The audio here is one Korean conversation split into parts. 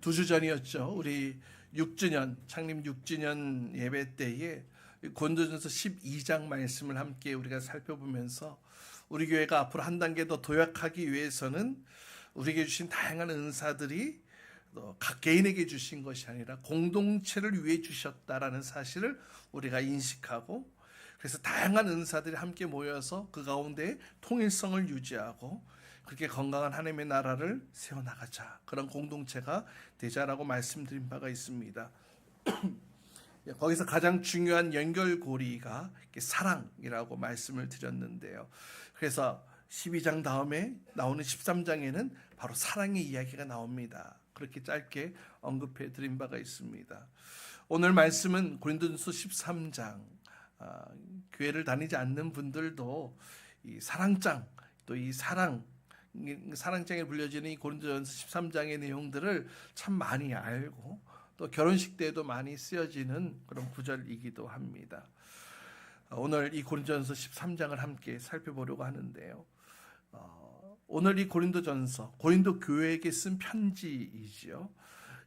두 주 전이었죠. 우리 6주년 창립 6주년 예배 때에 고린도전서 12장 말씀을 함께 우리가 살펴보면서 우리 교회가 앞으로 한 단계 더 도약하기 위해서는 우리에게 주신 다양한 은사들이 각 개인에게 주신 것이 아니라 공동체를 위해 주셨다라는 사실을 우리가 인식하고, 그래서 다양한 은사들이 함께 모여서 그 가운데 통일성을 유지하고 그렇게 건강한 하나님의 나라를 세워나가자, 그런 공동체가 되자라고 말씀드린 바가 있습니다. 거기서 가장 중요한 연결고리가 사랑이라고 말씀을 드렸는데요. 그래서 12장 다음에 나오는 13장에는 바로 사랑의 이야기가 나옵니다. 그렇게 짧게 언급해 드린 바가 있습니다. 오늘 말씀은 고린도전서 13장, 교회를 다니지 않는 분들도 이 사랑장, 또 이 사랑장에 불려지는 이 고린도전서 13장의 내용들을 참 많이 알고 또 결혼식 때에도 많이 쓰여지는 그런 구절이기도 합니다. 오늘 이 고린도전서 13장을 함께 살펴보려고 하는데요. 오늘 이 고린도전서, 고린도 교회에게 쓴 편지이지요.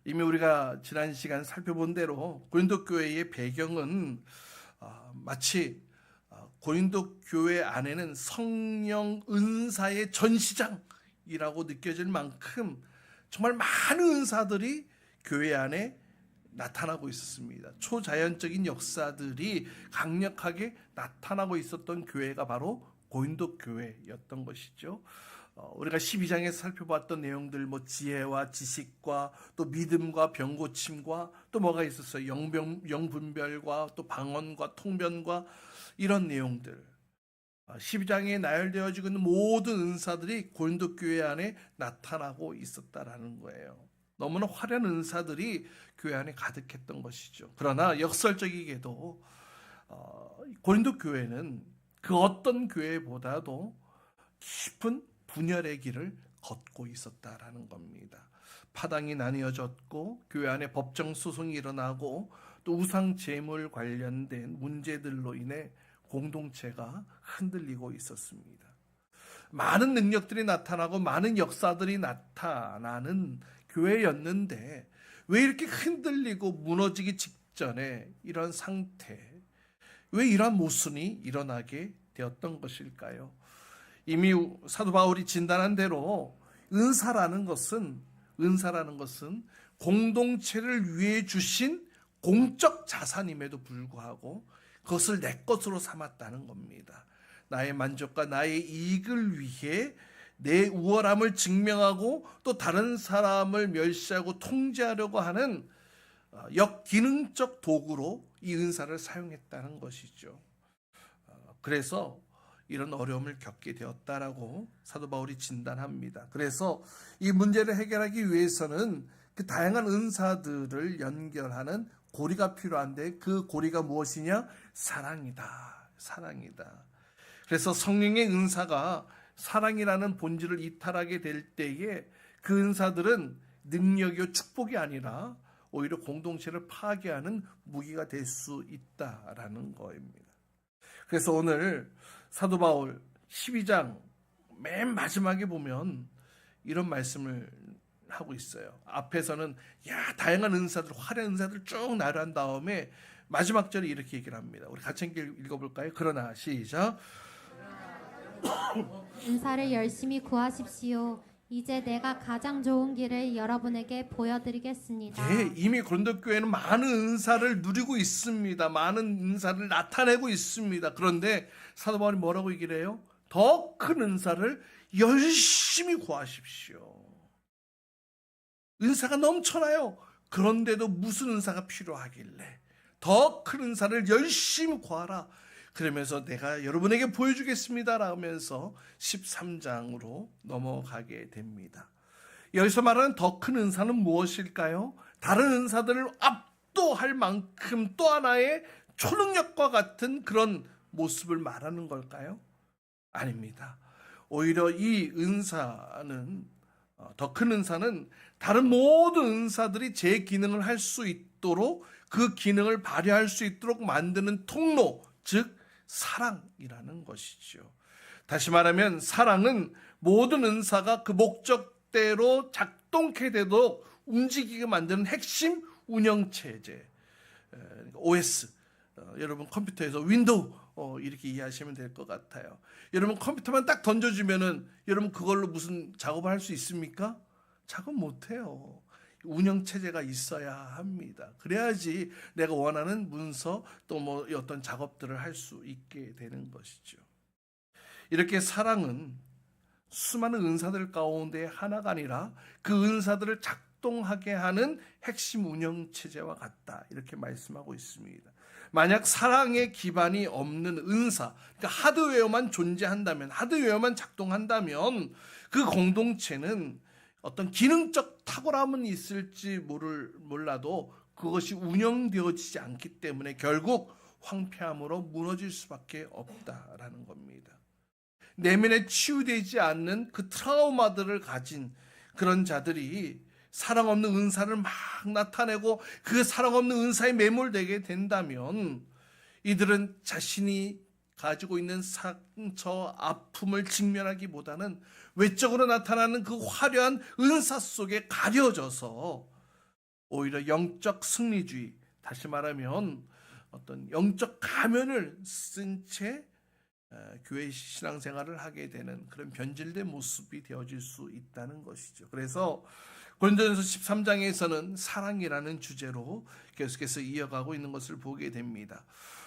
이미 우리가 지난 시간 살펴본 대로 고린도 교회의 배경은 마치 고린도 교회 안에는 성령 은사의 전시장이라고 느껴질 만큼 정말 많은 은사들이 교회 안에 나타나고 있었습니다. 초자연적인 역사들이 강력하게 나타나고 있었던 교회가 바로 고린도 교회였던 것이죠. 우리가 12장에서 살펴봤던 내용들, 지혜와 지식과 또 믿음과 병고침과 또 뭐가 있었어요? 영분별과 또 방언과 통변과 이런 내용들. 12장에 나열되어지고 있는 모든 은사들이 고린도 교회 안에 나타나고 있었다라는 거예요. 너무나 화려한 은사들이 교회 안에 가득했던 것이죠. 그러나 역설적이게도 고린도 교회는 그 어떤 교회보다도 깊은 분열의 길을 걷고 있었다라는 겁니다. 파당이 나뉘어졌고 교회 안에 법정 소송이 일어나고 또 우상 제물 관련된 문제들로 인해 공동체가 흔들리고 있었습니다. 많은 능력들이 나타나고 많은 역사들이 나타나는 교회였는데 왜 이렇게 흔들리고 무너지기 직전에 이런 상태, 왜 이러한 모순이 일어나게 되었던 것일까요? 이미 사도 바울이 진단한 대로 은사라는 것은 공동체를 위해 주신 공적 자산임에도 불구하고 그것을 내 것으로 삼았다는 겁니다. 나의 만족과 나의 이익을 위해 내 우월함을 증명하고 또 다른 사람을 멸시하고 통제하려고 하는 역기능적 도구로 이 은사를 사용했다는 것이죠. 그래서 이런 어려움을 겪게 되었다라고 사도 바울이 진단합니다. 그래서 이 문제를 해결하기 위해서는 그 다양한 은사들을 연결하는 고리가 필요한데 그 고리가 무엇이냐? 사랑이다. 그래서 성령의 은사가 사랑이라는 본질을 이탈하게 될 때에 그 은사들은 능력이요 축복이 아니라 오히려 공동체를 파괴하는 무기가 될 수 있다라는 거입니다. 그래서 오늘 사도 바울 12장 맨 마지막에 보면 이런 말씀을 하고 있어요. 앞에서는 다양한 은사들, 화려한 은사들 쭉 나열한 다음에 마지막 절에 이렇게 얘기를 합니다. 우리 같이 읽어볼까요? 그러나 시작. 은사를 열심히 구하십시오. 이제 내가 가장 좋은 길을 여러분에게 보여드리겠습니다. 이미 고린도 교회는 많은 은사를 누리고 있습니다. 많은 은사를 나타내고 있습니다. 그런데 사도 바울이 뭐라고 얘기를 해요? 더 큰 은사를 열심히 구하십시오. 은사가 넘쳐나요. 그런데도 무슨 은사가 필요하길래 더 큰 은사를 열심히 구하라. 그러면서 내가 여러분에게 보여주겠습니다 라면서 13장으로 넘어가게 됩니다. 여기서 말하는 더 큰 은사는 무엇일까요? 다른 은사들을 압도할 만큼 또 하나의 초능력과 같은 그런 모습을 말하는 걸까요? 아닙니다. 오히려 이 은사는, 더 큰 은사는 다른 모든 은사들이 제 기능을 할 수 있도록, 그 기능을 발휘할 수 있도록 만드는 통로, 즉 사랑이라는 것이죠. 다시 말하면 사랑은 모든 은사가 그 목적대로 작동케 되도록 움직이게 만드는 핵심 운영체제, OS. 여러분 컴퓨터에서 윈도우 이렇게 이해하시면 될 것 같아요. 여러분 컴퓨터만 딱 던져주면은 여러분 그걸로 무슨 작업을 할 수 있습니까? 작업 못해요. 운영체제가 있어야 합니다. 그래야지 내가 원하는 문서 또 뭐 어떤 작업들을 할 수 있게 되는 것이죠. 이렇게 사랑은 수많은 은사들 가운데 하나가 아니라 그 은사들을 작동하게 하는 핵심 운영체제와 같다. 이렇게 말씀하고 있습니다. 만약 사랑의 기반이 없는 은사, 그러니까 하드웨어만 존재한다면, 하드웨어만 작동한다면 그 공동체는 어떤 기능적 탁월함은 있을지 몰라도 그것이 운영되어지지 않기 때문에 결국 황폐함으로 무너질 수밖에 없다라는 겁니다. 내면에 치유되지 않는 그 트라우마들을 가진 그런 자들이 사랑 없는 은사를 막 나타내고 그 사랑 없는 은사에 매몰되게 된다면 이들은 자신이 가지고 있는 상처, 아픔을 직면하기보다는 외적으로 나타나는 그 화려한 은사 속에 가려져서 오히려 영적 승리주의, 다시 말하면 어떤 영적 가면을 쓴 채 교회 신앙생활을 하게 되는 그런 변질된 모습이 되어질 수 있다는 것이죠. 그래서 고린도전서 13장에서는 사랑이라는 주제로 계속해서 이어가고 있는 것을 보게 됩니다.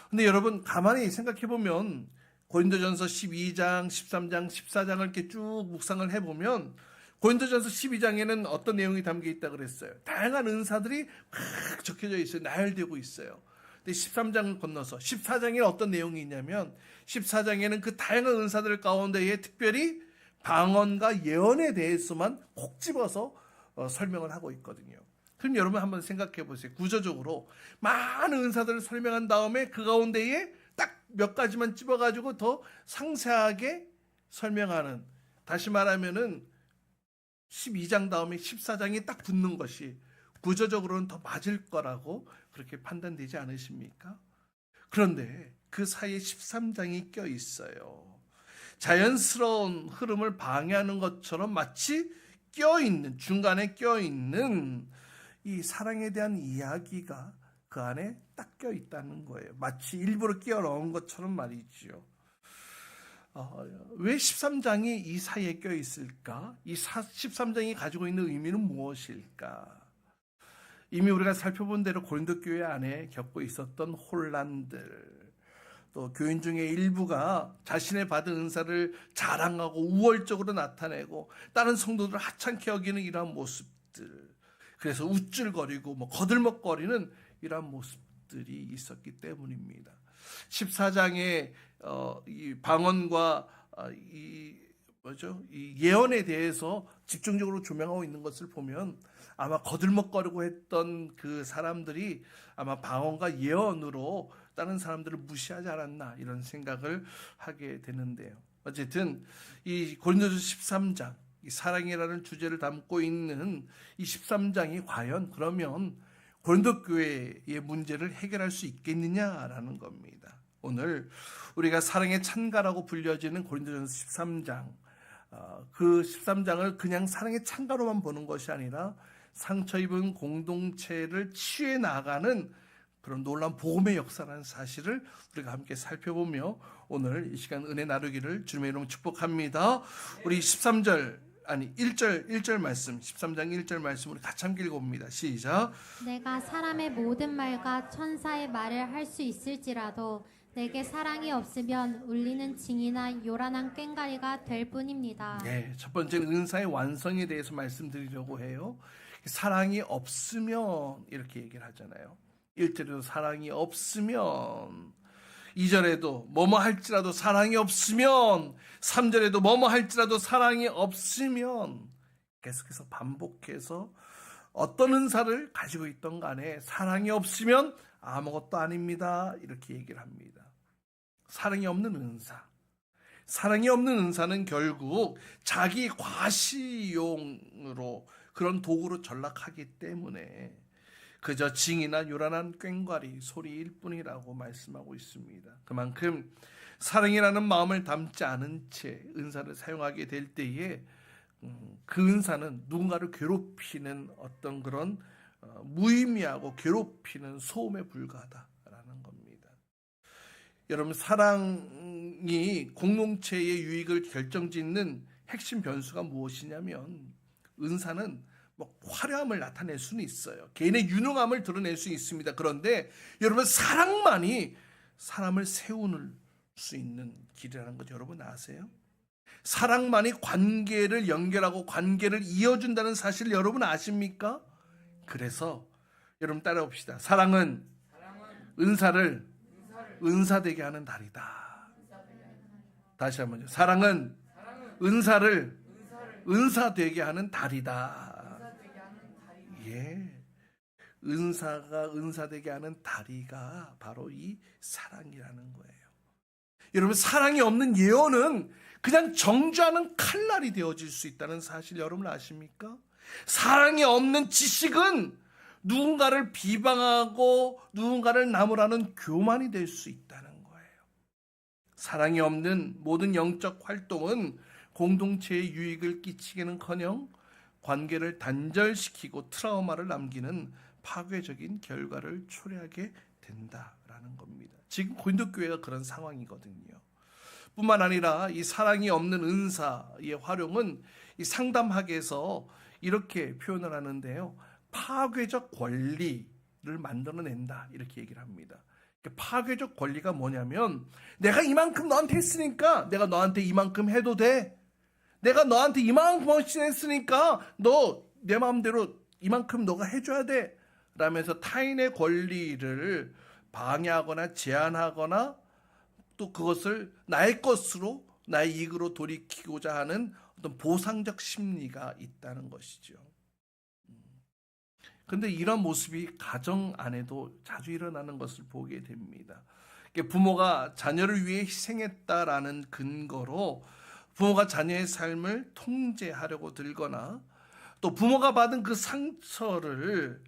근데 여러분 가만히 생각해 보면 고린도전서 12장, 13장, 14장을 이렇게 쭉 묵상을 해보면 고린도전서 12장에는 어떤 내용이 담겨 있다 그랬어요. 다양한 은사들이 막 적혀져 있어요. 나열되고 있어요. 근데 13장을 건너서 14장에는 어떤 내용이 있냐면 14장에는 그 다양한 은사들 가운데에 특별히 방언과 예언에 대해서만 콕 집어서 설명을 하고 있거든요. 그럼 여러분 한번 생각해 보세요. 구조적으로 많은 은사들을 설명한 다음에 그 가운데에 딱 몇 가지만 집어가지고 더 상세하게 설명하는, 다시 말하면은 12장 다음에 14장이 딱 붙는 것이 구조적으로는 더 맞을 거라고 그렇게 판단되지 않으십니까? 그런데 그 사이에 13장이 껴 있어요. 자연스러운 흐름을 방해하는 것처럼 마치 껴있는, 중간에 껴있는 이 사랑에 대한 이야기가 그 안에 딱 껴있다는 거예요. 마치 일부러 끼워 넣은 것처럼 말이지요. 왜 13장이 이 사이에 껴있을까? 이 13장이 가지고 있는 의미는 무엇일까? 이미 우리가 살펴본 대로 고린도 교회 안에 겪고 있었던 혼란들, 또 교인 중에 일부가 자신의 받은 은사를 자랑하고 우월적으로 나타내고 다른 성도들을 하찮게 여기는 이러한 모습들, 그래서 우쭐거리고 거들먹거리는 이러한 모습들이 있었기 때문입니다. 14장에 이 방언과 이 예언에 대해서 집중적으로 조명하고 있는 것을 보면 아마 거들먹거리고 했던 그 사람들이 아마 방언과 예언으로 다른 사람들을 무시하지 않았나 이런 생각을 하게 되는데요. 어쨌든 이 고린도전서 13장, 이 사랑이라는 주제를 담고 있는 이 13장이 과연 그러면 고린도 교회의 문제를 해결할 수 있겠느냐라는 겁니다. 오늘 우리가 사랑의 찬가라고 불려지는 고린도전서 13장, 그 13장을 그냥 사랑의 찬가로만 보는 것이 아니라 상처 입은 공동체를 치유해 나가는 그런 놀라운 복음의 역사라는 사실을 우리가 함께 살펴보며 오늘 이 시간 은혜 나누기를 주님의 이름으로 축복합니다. 우리 1절 말씀, 13장 1절 말씀 우리 같이 함께 읽어봅니다. 시작. 내가 사람의 모든 말과 천사의 말을 할 수 있을지라도 내게 사랑이 없으면 울리는 징이나 요란한 꽹과리가 될 뿐입니다. 네, 첫 번째는 은사의 완성에 대해서 말씀드리려고 해요. 사랑이 없으면 이렇게 얘기를 하잖아요. 1절에도 사랑이 없으면, 2절에도 뭐뭐 할지라도 사랑이 없으면, 3절에도 뭐뭐 할지라도 사랑이 없으면, 계속해서 반복해서 어떤 은사를 가지고 있던 간에 사랑이 없으면 아무것도 아닙니다. 이렇게 얘기를 합니다. 사랑이 없는 은사. 사랑이 없는 은사는 결국 자기 과시용으로 그런 도구로 전락하기 때문에 그저 징이나 요란한 꽹과리 소리일 뿐이라고 말씀하고 있습니다. 그만큼 사랑이라는 마음을 담지 않은 채 은사를 사용하게 될 때에 그 은사는 누군가를 괴롭히는 어떤 그런 무의미하고 괴롭히는 소음에 불과하다라는 겁니다. 여러분, 사랑이 공동체의 유익을 결정짓는 핵심 변수가 무엇이냐면, 은사는 뭐 화려함을 나타낼 수는 있어요. 개인의 유능함을 드러낼 수 있습니다. 그런데 여러분, 사랑만이 사람을 세우는 수 있는 길이라는 것 여러분 아세요? 사랑만이 관계를 연결하고 관계를 이어준다는 사실 여러분 아십니까? 그래서 여러분 따라봅시다. 사랑은 은사를 은사되게 하는 달이다. 다시 한번요. 사랑은 은사를 은사되게 하는 달이다. 예. 은사가 은사되게 하는 다리가 바로 이 사랑이라는 거예요. 여러분, 사랑이 없는 예언은 그냥 정죄하는 칼날이 되어질 수 있다는 사실 여러분 아십니까? 사랑이 없는 지식은 누군가를 비방하고 누군가를 나무라는 교만이 될 수 있다는 거예요. 사랑이 없는 모든 영적 활동은 공동체의 유익을 끼치기는커녕 관계를 단절시키고 트라우마를 남기는 파괴적인 결과를 초래하게 된다라는 겁니다. 지금 고린도 교회가 그런 상황이거든요. 뿐만 아니라 이 사랑이 없는 은사의 활용은 이 상담학에서 이렇게 표현을 하는데요. 파괴적 권리를 만들어낸다, 이렇게 얘기를 합니다. 파괴적 권리가 뭐냐면, 내가 이만큼 너한테 했으니까 내가 너한테 이만큼 해도 돼. 내가 너한테 이만큼 헌신했으니까 너 내 마음대로 이만큼 너가 해줘야 돼 라면서 타인의 권리를 방해하거나 제한하거나 또 그것을 나의 것으로, 나의 이익으로 돌이키고자 하는 어떤 보상적 심리가 있다는 것이죠. 그런데 이런 모습이 가정 안에도 자주 일어나는 것을 보게 됩니다. 부모가 자녀를 위해 희생했다라는 근거로 부모가 자녀의 삶을 통제하려고 들거나, 또 부모가 받은 그 상처를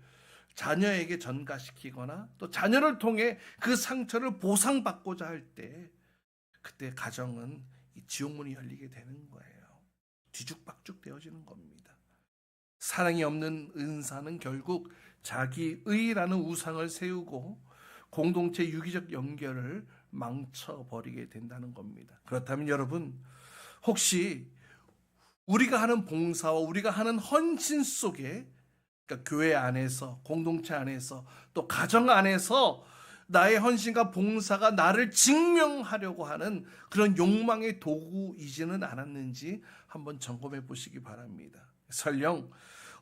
자녀에게 전가시키거나, 또 자녀를 통해 그 상처를 보상받고자 할 때, 그때 가정은 이 지옥문이 열리게 되는 거예요. 뒤죽박죽 되어지는 겁니다. 사랑이 없는 은사는 결국 자기의라는 우상을 세우고 공동체 유기적 연결을 망쳐버리게 된다는 겁니다. 그렇다면 여러분, 혹시 우리가 하는 봉사와 우리가 하는 헌신 속에, 그러니까 교회 안에서, 공동체 안에서, 또 가정 안에서 나의 헌신과 봉사가 나를 증명하려고 하는 그런 욕망의 도구이지는 않았는지 한번 점검해 보시기 바랍니다. 설령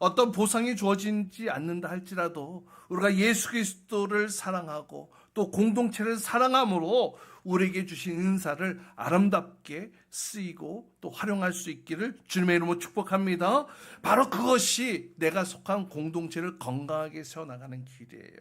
어떤 보상이 주어지지 않는다 할지라도 우리가 예수 그리스도를 사랑하고 또 공동체를 사랑함으로 우리에게 주신 은사를 아름답게 쓰이고 또 활용할 수 있기를 주님의 이름으로 축복합니다. 바로 그것이 내가 속한 공동체를 건강하게 세워나가는 길이에요.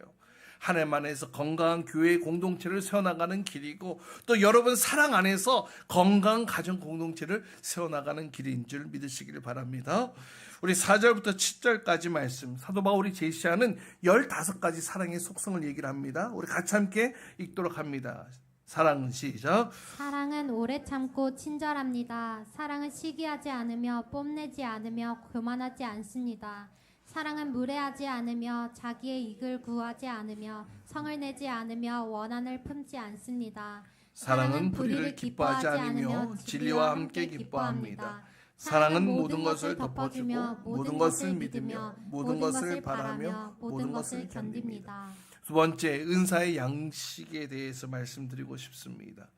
하나님 안에서 건강한 교회 공동체를 세워나가는 길이고, 또 여러분 사랑 안에서 건강한 가정 공동체를 세워나가는 길인 줄 믿으시기를 바랍니다. 우리 4절부터 7절까지 말씀, 사도 바울이 제시하는 15가지 사랑의 속성을 얘기를 합니다. 우리 같이 함께 읽도록 합니다. 사랑은 시작. 사랑은 오래 참고 친절합니다. 사랑은 시기하지 않으며 뽐내지 않으며 교만하지 않습니다. 사랑은 무례하지 않으며 자기의 이익을 구하지 않으며 성을 내지 않으며 원한을 품지 않습니다. 사랑은 불의를 기뻐하지 않으며 진리와 함께 기뻐합니다. 사랑은 모든 것을 덮어주고 모든 것을 믿으며 모든 것을 바라며 모든 것을 견딥니다. 두 번째, 은사의 양식에 대해서 말씀드리고 싶습니다.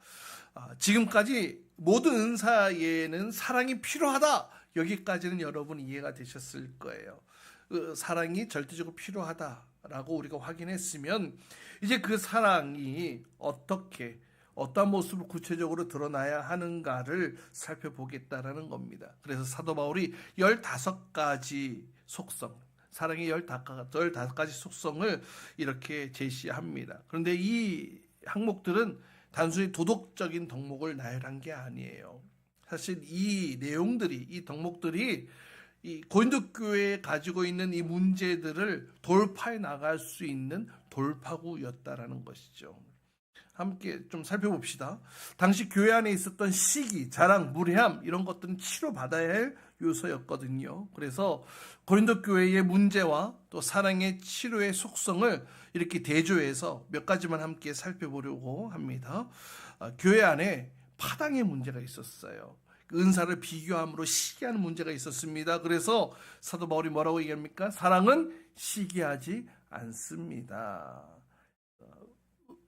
지금까지 모든 은사에는 사랑이 필요하다, 여기까지는 여러분 이해가 되셨을 거예요. 사랑이 절대적으로 필요하다라고 우리가 확인했으면, 이제 그 사랑이 어떠한 모습을 구체적으로 드러나야 하는가를 살펴보겠다라는 겁니다. 그래서 사도 바울이 15가지 속성, 사랑의 15가지 속성을 이렇게 제시합니다. 그런데 이 항목들은 단순히 도덕적인 덕목을 나열한 게 아니에요. 사실 이 내용들이, 이 덕목들이 이 고린도 교회에 가지고 있는 이 문제들을 돌파해 나갈 수 있는 돌파구였다라는 것이죠. 함께 좀 살펴봅시다. 당시 교회 안에 있었던 시기, 자랑, 무례함, 이런 것들은 치료받아야 할 묘서였거든요. 그래서 고린도 교회의 문제와 또 사랑의 치료의 속성을 이렇게 대조해서 몇 가지만 함께 살펴보려고 합니다. 교회 안에 파당의 문제가 있었어요. 은사를 비교함으로 시기하는 문제가 있었습니다. 그래서 사도 바울이 뭐라고 얘기합니까? 사랑은 시기하지 않습니다.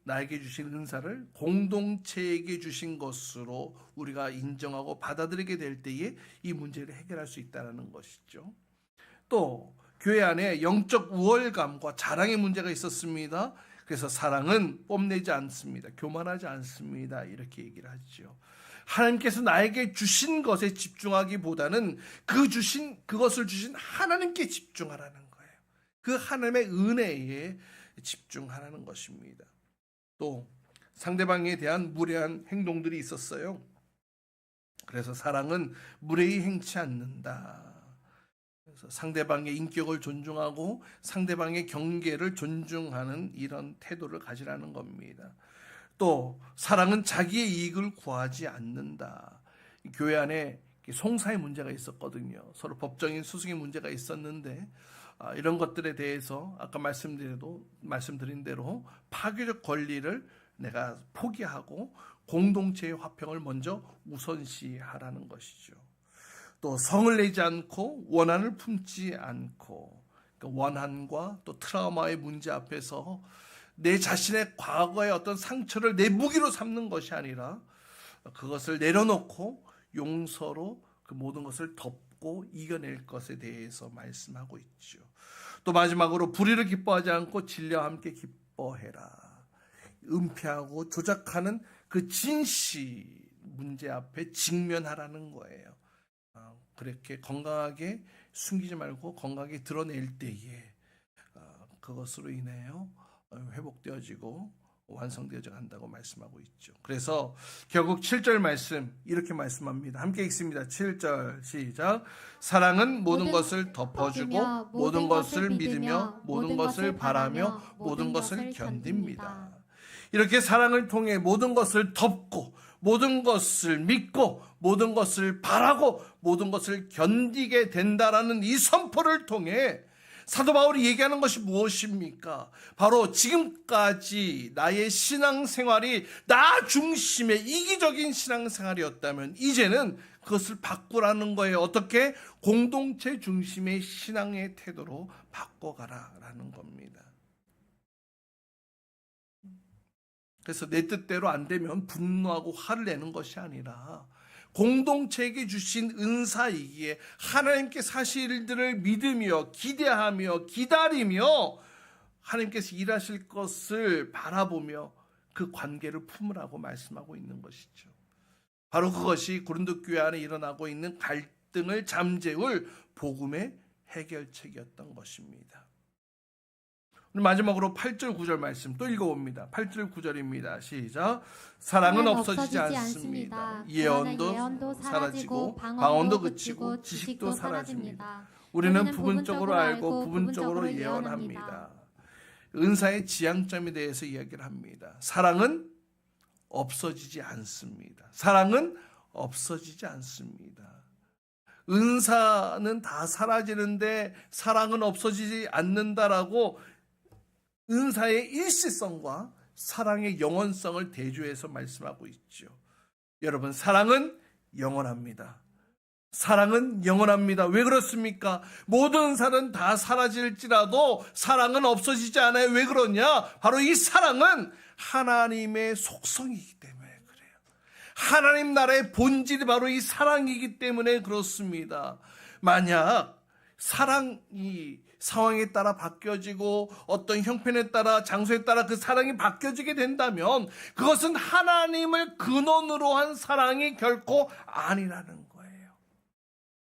나에게 주신 은사를 공동체에게 주신 것으로 우리가 인정하고 받아들이게 될 때에 이 문제를 해결할 수 있다는 것이죠. 또 교회 안에 영적 우월감과 자랑의 문제가 있었습니다. 그래서 사랑은 뽐내지 않습니다. 교만하지 않습니다. 이렇게 얘기를 하죠. 하나님께서 나에게 주신 것에 집중하기보다는 그것을 주신 하나님께 집중하라는 거예요. 그 하나님의 은혜에 집중하라는 것입니다. 또 상대방에 대한 무례한 행동들이 있었어요. 그래서 사랑은 무례히 행치 않는다. 그래서 상대방의 인격을 존중하고 상대방의 경계를 존중하는 이런 태도를 가지라는 겁니다. 또 사랑은 자기의 이익을 구하지 않는다. 교회 안에 송사의 문제가 있었거든요. 서로 법적인 수승의 문제가 있었는데 이런 것들에 대해서 아까 말씀드린 대로 파괴적 권리를 내가 포기하고 공동체의 화평을 먼저 우선시하라는 것이죠. 또 성을 내지 않고 원한을 품지 않고, 그러니까 원한과 또 트라우마의 문제 앞에서 내 자신의 과거의 어떤 상처를 내 무기로 삼는 것이 아니라 그것을 내려놓고 용서로 그 모든 것을 덮고 이겨낼 것에 대해서 말씀하고 있죠. 또 마지막으로 불의를 기뻐하지 않고 진리와 함께 기뻐해라. 은폐하고 조작하는 그 진실 문제 앞에 직면하라는 거예요. 그렇게 건강하게 숨기지 말고 건강하게 드러낼 때에 그것으로 인해요 회복되어지고 완성되어져 간다고 말씀하고 있죠. 그래서 결국 7절 말씀 이렇게 말씀합니다. 함께 읽습니다. 7절 시작. 사랑은 모든 것을 덮어주고 모든 것을 믿으며 모든 것을 바라며 모든 것을 견딥니다. 이렇게 사랑을 통해 모든 것을 덮고 모든 것을 믿고 모든 것을 바라고 모든 것을 견디게 된다라는 이 선포를 통해 사도 바울이 얘기하는 것이 무엇입니까? 바로 지금까지 나의 신앙생활이 나 중심의 이기적인 신앙생활이었다면 이제는 그것을 바꾸라는 거예요. 어떻게? 공동체 중심의 신앙의 태도로 바꿔가라라는 겁니다. 그래서 내 뜻대로 안 되면 분노하고 화를 내는 것이 아니라 공동체에게 주신 은사이기에 하나님께 사실들을 믿으며 기대하며 기다리며 하나님께서 일하실 것을 바라보며 그 관계를 품으라고 말씀하고 있는 것이죠. 바로 그것이 고린도 교회 안에 일어나고 있는 갈등을 잠재울 복음의 해결책이었던 것입니다. 마지막으로 8절 9절 말씀 또 읽어봅니다. 8절 9절입니다. 시작. 사랑은 없어지지 않습니다. 예언도 사라지고 방언도 그치고 지식도 사라집니다. 우리는 부분적으로 알고 부분적으로 예언합니다. 은사의 지향점에 대해서 이야기를 합니다. 사랑은 없어지지 않습니다. 사랑은 없어지지 않습니다. 은사는 다 사라지는데 사랑은 없어지지 않는다라고 은사의 일시성과 사랑의 영원성을 대조해서 말씀하고 있죠. 여러분, 사랑은 영원합니다. 사랑은 영원합니다. 왜 그렇습니까? 모든 은사는 다 사라질지라도 사랑은 없어지지 않아요. 왜 그러냐? 바로 이 사랑은 하나님의 속성이기 때문에 그래요. 하나님 나라의 본질이 바로 이 사랑이기 때문에 그렇습니다. 만약 사랑이 상황에 따라 바뀌어지고 어떤 형편에 따라 장소에 따라 그 사랑이 바뀌어지게 된다면 그것은 하나님을 근원으로 한 사랑이 결코 아니라는 거예요.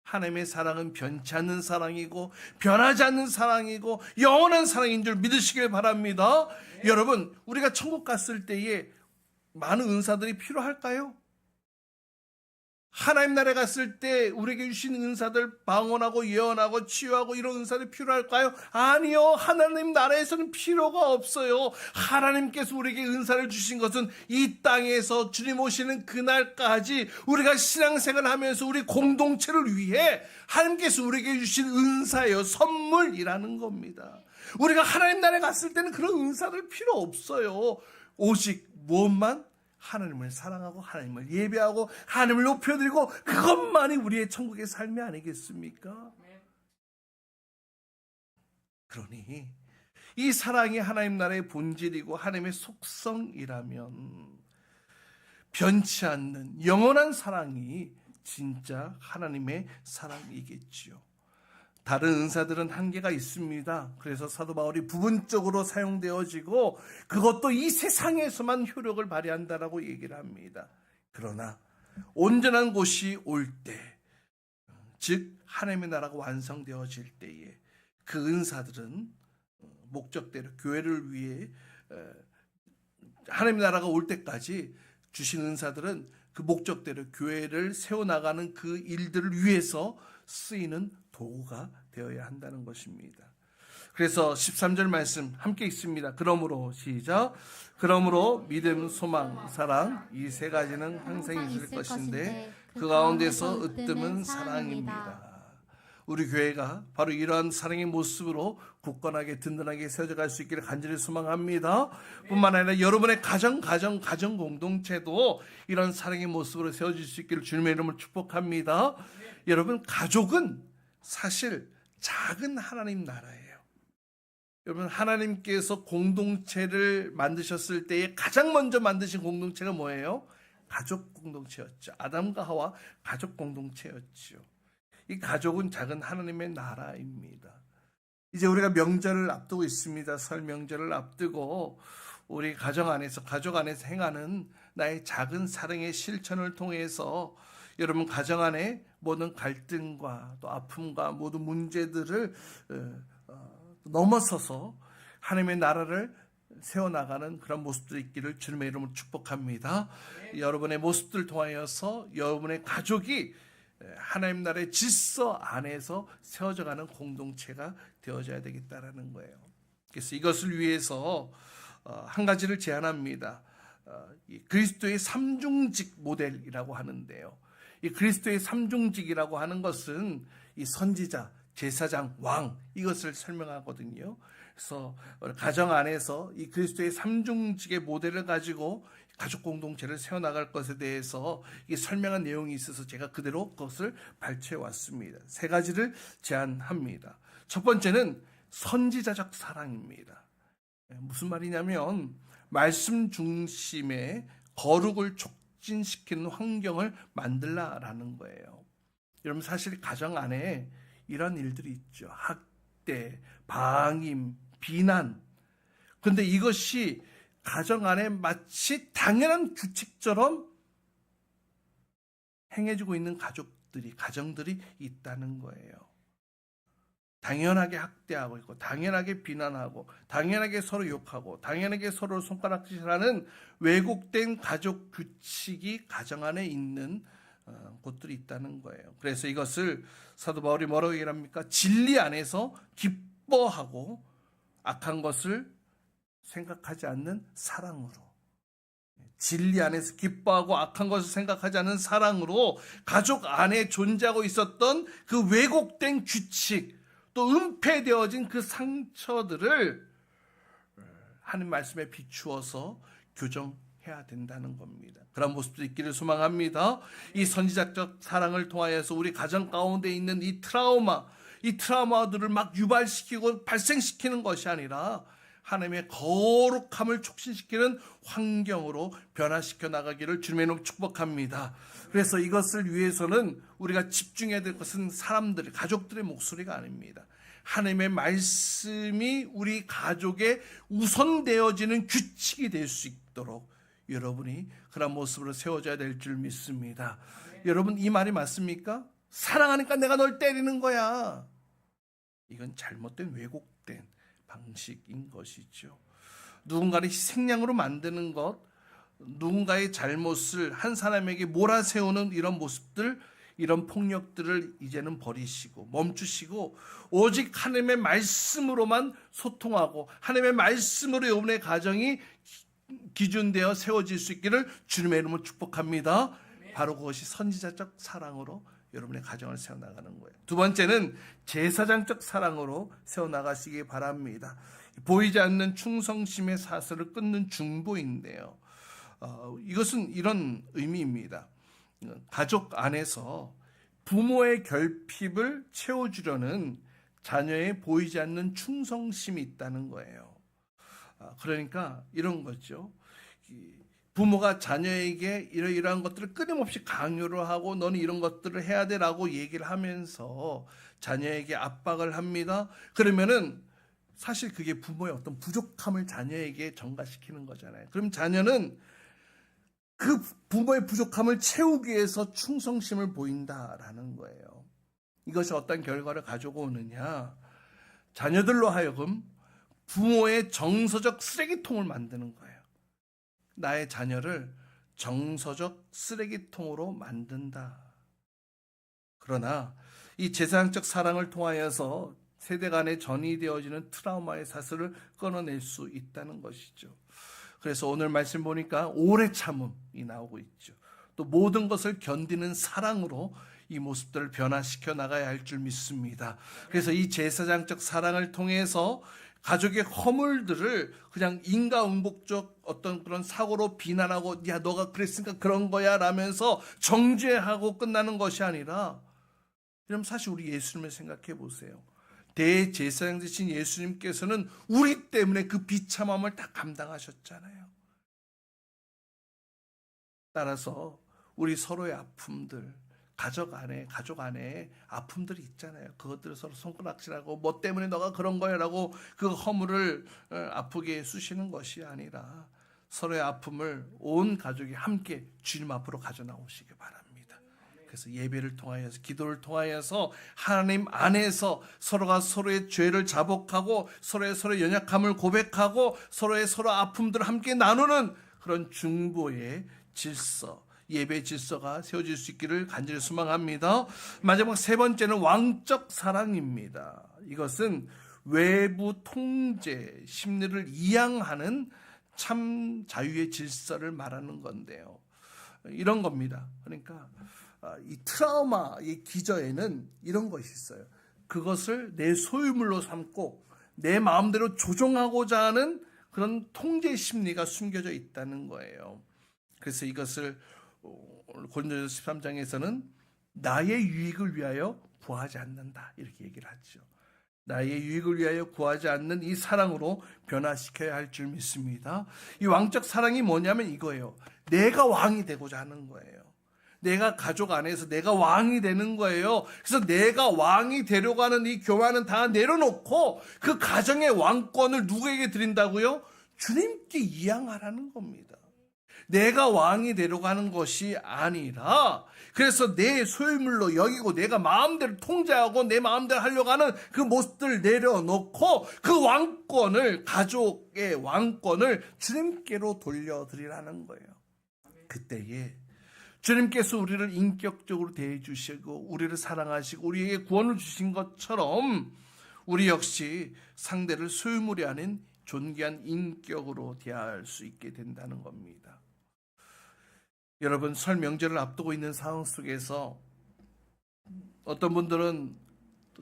하나님의 사랑은 변치 않는 사랑이고 변하지 않는 사랑이고 영원한 사랑인 줄 믿으시길 바랍니다. 여러분, 우리가 천국 갔을 때에 많은 은사들이 필요할까요? 하나님 나라에 갔을 때 우리에게 주신 은사들, 방언하고 예언하고 치유하고 이런 은사들이 필요할까요? 아니요. 하나님 나라에서는 필요가 없어요. 하나님께서 우리에게 은사를 주신 것은 이 땅에서 주님 오시는 그날까지 우리가 신앙생활을 하면서 우리 공동체를 위해 하나님께서 우리에게 주신 은사예요. 선물이라는 겁니다. 우리가 하나님 나라에 갔을 때는 그런 은사들 필요 없어요. 오직 무엇만? 하나님을 사랑하고 하나님을 예배하고 하나님을 높여드리고 그것만이 우리의 천국의 삶이 아니겠습니까? 그러니 이 사랑이 하나님 나라의 본질이고 하나님의 속성이라면 변치 않는 영원한 사랑이 진짜 하나님의 사랑이겠지요. 다른 은사들은 한계가 있습니다. 그래서 사도 바울이 부분적으로 사용되어지고 그것도 이 세상에서만 효력을 발휘한다라고 얘기를 합니다. 그러나 온전한 곳이 올 때, 즉 하나님의 나라가 완성되어질 때에 그 은사들은 목적대로 교회를 위해 하나님의 나라가 올 때까지 주신 은사들은 그 목적대로 교회를 세워나가는 그 일들을 위해서 쓰이는 도구가 되어야 한다는 것입니다. 그래서 13절 말씀 함께 읽습니다. 그러므로 시작. 그러므로 믿음, 소망, 사랑 이 세 가지는 항상 있을 것인데 그 가운데서 으뜸은 사랑입니다. 우리 교회가 바로 이러한 사랑의 모습으로 굳건하게 든든하게 세워져 갈 수 있기를 간절히 소망합니다. 뿐만 아니라 여러분의 가정 공동체도 이런 사랑의 모습으로 세워질 수 있기를 주님의 이름으로 축복합니다. 여러분, 가족은 사실 작은 하나님 나라예요. 여러분, 하나님께서 공동체를 만드셨을 때에 가장 먼저 만드신 공동체가 뭐예요? 가족 공동체였죠. 아담과 하와 가족 공동체였죠. 이 가족은 작은 하나님의 나라입니다. 이제 우리가 명절을 앞두고 있습니다. 설 명절을 앞두고 우리 가족 안에서 행하는 나의 작은 사랑의 실천을 통해서 여러분 가정 안에 모든 갈등과 또 아픔과 모든 문제들을 넘어서서 하나님의 나라를 세워나가는 그런 모습들이 있기를 주님의 이름으로 축복합니다. 여러분의 모습들 통하여서 여러분의 가족이 하나님 나라의 질서 안에서 세워져가는 공동체가 되어져야 되겠다라는 거예요. 그래서 이것을 위해서 한 가지를 제안합니다. 그리스도의 삼중직 모델이라고 하는데요. 이 그리스도의 삼중직이라고 하는 것은 이 선지자, 제사장, 왕 이것을 설명하거든요. 그래서 가정 안에서 이 그리스도의 삼중직의 모델을 가지고 가족 공동체를 세워나갈 것에 대해서 이 설명한 내용이 있어서 제가 그대로 그것을 발췌해 왔습니다. 세 가지를 제안합니다. 첫 번째는 선지자적 사랑입니다. 무슨 말이냐면 말씀 중심의 거룩을 촉진시키는 환경을 만들라라는 거예요. 여러분, 사실 가정 안에 이런 일들이 있죠. 학대, 방임, 비난. 그런데 이것이 가정 안에 마치 당연한 규칙처럼 행해지고 있는 가정들이 있다는 거예요. 당연하게 학대하고 있고, 당연하게 비난하고, 당연하게 서로 욕하고, 당연하게 서로 손가락질하는 왜곡된 가족 규칙이 가정 안에 있는 곳들이 있다는 거예요. 그래서 이것을 사도 바울이 뭐라고 얘기합니까? 진리 안에서 기뻐하고 악한 것을 생각하지 않는 사랑으로, 진리 안에서 기뻐하고 악한 것을 생각하지 않는 사랑으로 가족 안에 존재하고 있었던 그 왜곡된 규칙, 또 은폐되어진 그 상처들을 하나님 말씀에 비추어서 교정해야 된다는 겁니다. 그런 모습도 있기를 소망합니다. 이 선지자적 사랑을 통하여서 우리 가정 가운데 있는 이 트라우마들을 막 유발시키고 발생시키는 것이 아니라 하나님의 거룩함을 촉진시키는 환경으로 변화시켜 나가기를 주님의 이름으로 축복합니다. 그래서 이것을 위해서는 우리가 집중해야 될 것은 가족들의 목소리가 아닙니다. 하나님의 말씀이 우리 가족에 우선되어지는 규칙이 될 수 있도록 여러분이 그런 모습으로 세워져야 될 줄 믿습니다. 여러분, 이 말이 맞습니까? 사랑하니까 내가 널 때리는 거야. 이건 잘못된 왜곡된 방식인 것이죠. 누군가를 희생양으로 만드는 것, 누군가의 잘못을 한 사람에게 몰아세우는 이런 모습들, 이런 폭력들을 이제는 버리시고 멈추시고 오직 하나님의 말씀으로만 소통하고 하나님의 말씀으로 여러분의 가정이 기준되어 세워질 수 있기를 주님의 이름으로 축복합니다. 바로 그것이 선지자적 사랑으로 여러분의 가정을 세워나가는 거예요. 두 번째는 제사장적 사랑으로 세워나가시기 바랍니다. 보이지 않는 충성심의 사슬을 끊는 중보인데요. 이것은 이런 의미입니다. 가족 안에서 부모의 결핍을 채워주려는 자녀의 보이지 않는 충성심이 있다는 거예요. 그러니까 이런 거죠. 부모가 자녀에게 이러이러한 것들을 끊임없이 강요를 하고 너는 이런 것들을 해야 되라고 얘기를 하면서 자녀에게 압박을 합니다. 그러면은 사실 그게 부모의 어떤 부족함을 자녀에게 전가시키는 거잖아요. 그럼 자녀는 그 부모의 부족함을 채우기 위해서 충성심을 보인다라는 거예요. 이것이 어떤 결과를 가지고 오느냐? 자녀들로 하여금 부모의 정서적 쓰레기통을 만드는 거예요. 나의 자녀를 정서적 쓰레기통으로 만든다. 그러나 이 제사장적 사랑을 통하여서 세대 간에 전이되어지는 트라우마의 사슬을 끊어낼 수 있다는 것이죠. 그래서 오늘 말씀 보니까 오래 참음이 나오고 있죠. 또 모든 것을 견디는 사랑으로 이 모습들을 변화시켜 나가야 할 줄 믿습니다. 그래서 이 제사장적 사랑을 통해서 가족의 허물들을 그냥 인과응복적 어떤 그런 사고로 비난하고 야 너가 그랬으니까 그런 거야 라면서 정죄하고 끝나는 것이 아니라, 그럼 사실 우리 예수님을 생각해 보세요. 대제사장 되신 예수님께서는 우리 때문에 그 비참함을 다 감당하셨잖아요. 따라서 우리 서로의 아픔들, 가족 안에 아픔들이 있잖아요. 그것들을 서로 손가락질하고 뭐 때문에 너가 그런 거야 라고 그 허물을 아프게 쑤시는 것이 아니라 서로의 아픔을 온 가족이 함께 주님 앞으로 가져나오시기 바랍니다. 그래서 예배를 통하여서, 기도를 통하여서 하나님 안에서 서로가 서로의 죄를 자복하고 서로의 연약함을 고백하고 서로 아픔들을 함께 나누는 그런 중보의 질서, 예배 질서가 세워질 수 있기를 간절히 소망합니다. 마지막 세 번째는 왕적 사랑입니다. 이것은 외부 통제, 심리를 이양하는 참 자유의 질서를 말하는 건데요. 이런 겁니다. 그러니까 이 트라우마의 기저에는 이런 것이 있어요. 그것을 내 소유물로 삼고 내 마음대로 조종하고자 하는 그런 통제 심리가 숨겨져 있다는 거예요. 그래서 이것을 고린도전서 13장에서는 나의 유익을 위하여 구하지 않는다 이렇게 얘기를 하죠. 나의 유익을 위하여 구하지 않는 이 사랑으로 변화시켜야 할 줄 믿습니다. 이 왕적 사랑이 뭐냐면 이거예요. 내가 왕이 되고자 하는 거예요. 내가 가족 안에서 내가 왕이 되는 거예요. 그래서 내가 왕이 되려고 하는 이 교만은 다 내려놓고 그 가정의 왕권을 누구에게 드린다고요? 주님께 이양하라는 겁니다. 내가 왕이 되려고 하는 것이 아니라, 그래서 내 소유물로 여기고 내가 마음대로 통제하고 내 마음대로 하려고 하는 그 모습들을 내려놓고 그 왕권을, 가족의 왕권을 주님께로 돌려드리라는 거예요. 그때에 주님께서 우리를 인격적으로 대해주시고 우리를 사랑하시고 우리에게 구원을 주신 것처럼 우리 역시 상대를 소유물이 아닌 존귀한 인격으로 대할 수 있게 된다는 겁니다. 여러분, 설 명절을 앞두고 있는 상황 속에서 어떤 분들은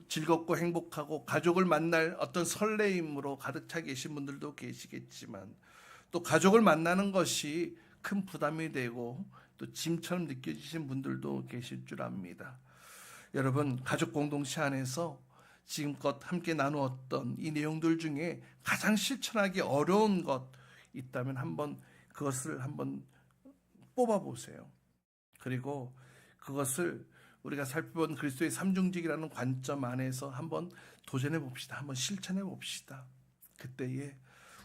즐겁고 행복하고 가족을 만날 어떤 설레임으로 가득 차 계신 분들도 계시겠지만, 또 가족을 만나는 것이 큰 부담이 되고 또 짐처럼 느껴지신 분들도 계실 줄 압니다. 여러분, 가족 공동체 안에서 지금껏 함께 나누었던 이 내용들 중에 가장 실천하기 어려운 것 있다면 그것을 한번 뽑아보세요. 그리고 그것을 우리가 살펴본 그리스도의 삼중직이라는 관점 안에서 한번 도전해 봅시다. 한번 실천해 봅시다. 그때에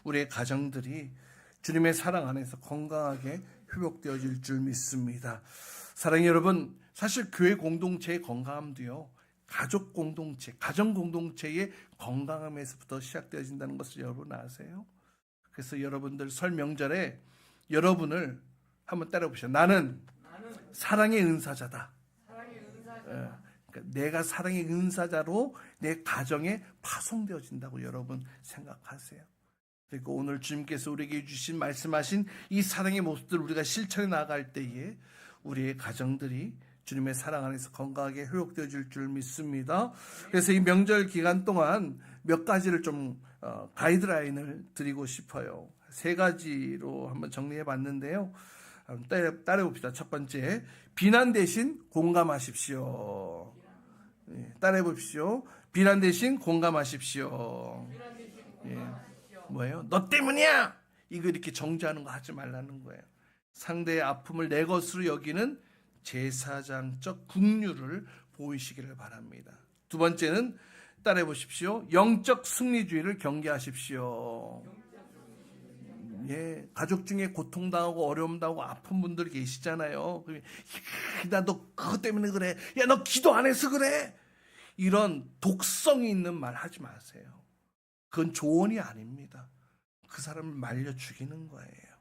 우리의 가정들이 주님의 사랑 안에서 건강하게 회복되어질 줄 믿습니다. 사랑하는 여러분, 사실 교회 공동체의 건강함도요, 가족 공동체, 가정 공동체의 건강함에서부터 시작되어진다는 것을 여러분 아세요? 그래서 여러분들 설 명절에 여러분을 한번 따라해보시죠. 나는 사랑의 은사자다. 그러니까 내가 사랑의 은사자로 내 가정에 파송되어진다고 여러분 생각하세요. 그리고 오늘 주님께서 우리에게 주신 말씀하신 이 사랑의 모습들을 우리가 실천해 나갈 때에 우리의 가정들이 주님의 사랑 안에서 건강하게 회복되어질 줄 믿습니다. 그래서 이 명절 기간 동안 몇 가지를 좀 가이드라인을 드리고 싶어요. 3가지로 한번 정리해 봤는데요. 따라해 봅시다. 첫 번째, 비난 대신 공감하십시오. 따라해 봅시오. 비난 대신 공감하십시오. 뭐예요? 너 때문이야! 이거 이렇게 정죄하는 거 하지 말라는 거예요. 상대의 아픔을 내 것으로 여기는 제사장적 긍휼을 보이시기를 바랍니다. 두 번째는 따라해 보십시오. 영적 승리주의를 경계하십시오. 가족 중에 고통당하고 어려움당하고 아픈 분들 계시잖아요. 나 너 그것 때문에 그래. 야, 너 기도 안 해서 그래. 이런 독성이 있는 말 하지 마세요. 그건 조언이 아닙니다. 그 사람을 말려 죽이는 거예요.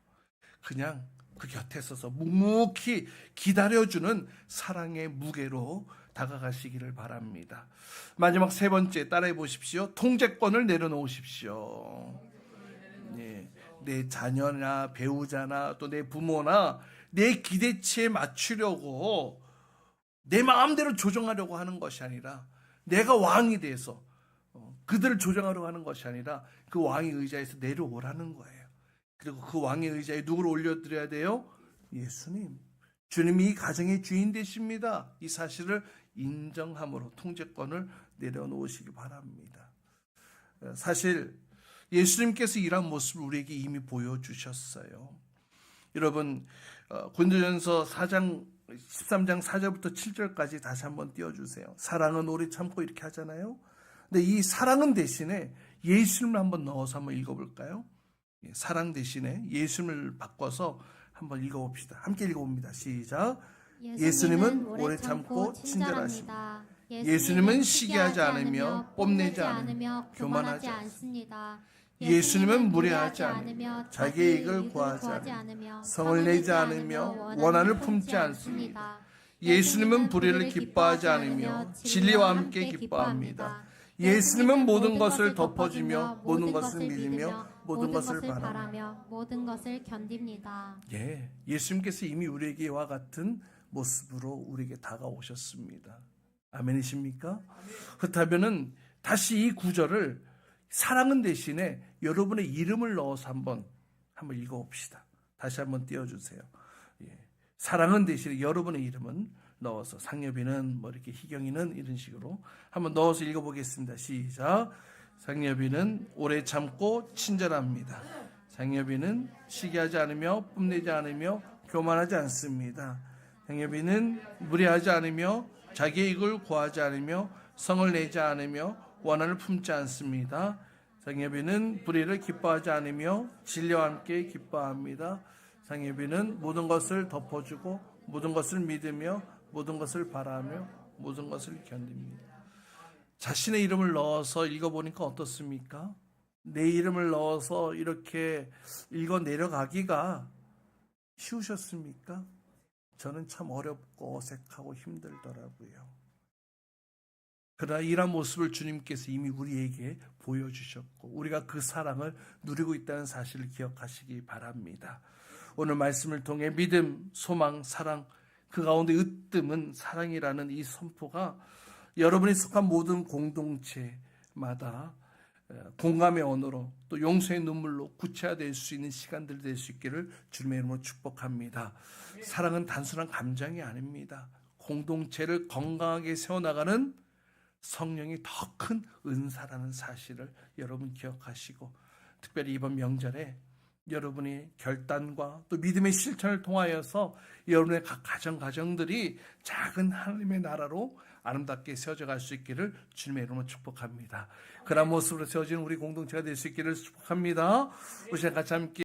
그냥 그 곁에 서서 묵묵히 기다려주는 사랑의 무게로 다가가시기를 바랍니다. 마지막 3번째 따라해 보십시오. 통제권을 내려놓으십시오. 내 자녀나 배우자나 또 내 부모나 내 기대치에 맞추려고 내 마음대로 조정하려고 하는 것이 아니라 내가 왕이 돼서 그들을 조정하려고 하는 것이 아니라 그 왕의 의자에서 내려오라는 거예요. 그리고 그 왕의 의자에 누구를 올려드려야 돼요? 예수님. 주님이 이 가정의 주인 되십니다. 이 사실을 인정함으로 통제권을 내려놓으시기 바랍니다. 사실 예수님께서 이런 모습을 우리에게 이미 보여주셨어요. 여러분, 고린도전서 13장 4절부터 7절까지 다시 한번 띄워주세요. 사랑은 오래 참고 이렇게 하잖아요. 근데 이 사랑은 대신에 예수님을 한번 넣어서 한번 읽어볼까요? 사랑 대신에 예수님을 바꿔서 한번 읽어봅시다. 함께 읽어봅니다. 시작. 예수님은 오래 참고 친절하십니다. 예수님은 시기하지 않으며 뽐내지 않으며 교만하지 않습니다. 예수님은 무례하지 않으며 자기의 이익을 구하지 않으며 성을 내지 않으며 원한을 품지 않습니다. 예수님은 불의를 기뻐하지 않으며 진리와 함께 기뻐합니다. 예수님은 모든 것을 덮어주며 모든 것을 믿으며 모든 것을 바라며 모든 것을 견딥니다. 예수님께서 이미 우리에게 와 같은 모습으로 우리에게 다가오셨습니다. 아멘이십니까? 그렇다면은 다시 이 구절을 사랑은 대신에 여러분의 이름을 넣어서 한번 읽어봅시다. 다시 한번 띄워주세요. 사랑은 대신에 여러분의 이름은 넣어서 상여비는 뭐 이렇게 희경이는 이런 식으로 한번 넣어서 읽어보겠습니다. 시작. 상여비는 오래 참고 친절합니다. 상여비는 시기하지 않으며 뽐내지 않으며 교만하지 않습니다. 상여비는 무례하지 않으며 자기의 이익을 구하지 않으며 성을 내지 않으며 원한을 품지 않습니다. 상여비는 불의를 기뻐하지 않으며 진리와 함께 기뻐합니다. 상여비는 모든 것을 덮어주고 모든 것을 믿으며 모든 것을 바라며 모든 것을 견딥니다. 자신의 이름을 넣어서 읽어보니까 어떻습니까? 내 이름을 넣어서 이렇게 읽어 내려가기가 쉬우셨습니까? 저는 참 어렵고 어색하고 힘들더라고요. 그러나 이런 모습을 주님께서 이미 우리에게 보여주셨고 우리가 그 사랑을 누리고 있다는 사실을 기억하시기 바랍니다. 오늘 말씀을 통해 믿음, 소망, 사랑 그 가운데 으뜸은 사랑이라는 이 선포가 여러분이 속한 모든 공동체마다 공감의 언어로 또 용서의 눈물로 구체화될 수 있는 시간들 될 수 있기를 주님의 이름으로 축복합니다. 사랑은 단순한 감정이 아닙니다. 공동체를 건강하게 세워나가는 성령이 더 큰 은사라는 사실을 여러분 기억하시고 특별히 이번 명절에 여러분이 결단과 또 믿음의 실천을 통하여서 여러분의 각 가정들이 작은 하나님의 나라로 아름답게 세워져 갈 수 있기를 주님의 이름으로 축복합니다. 그런 모습으로 세워지는 우리 공동체가 될 수 있기를 축복합니다. 우리 같이 함께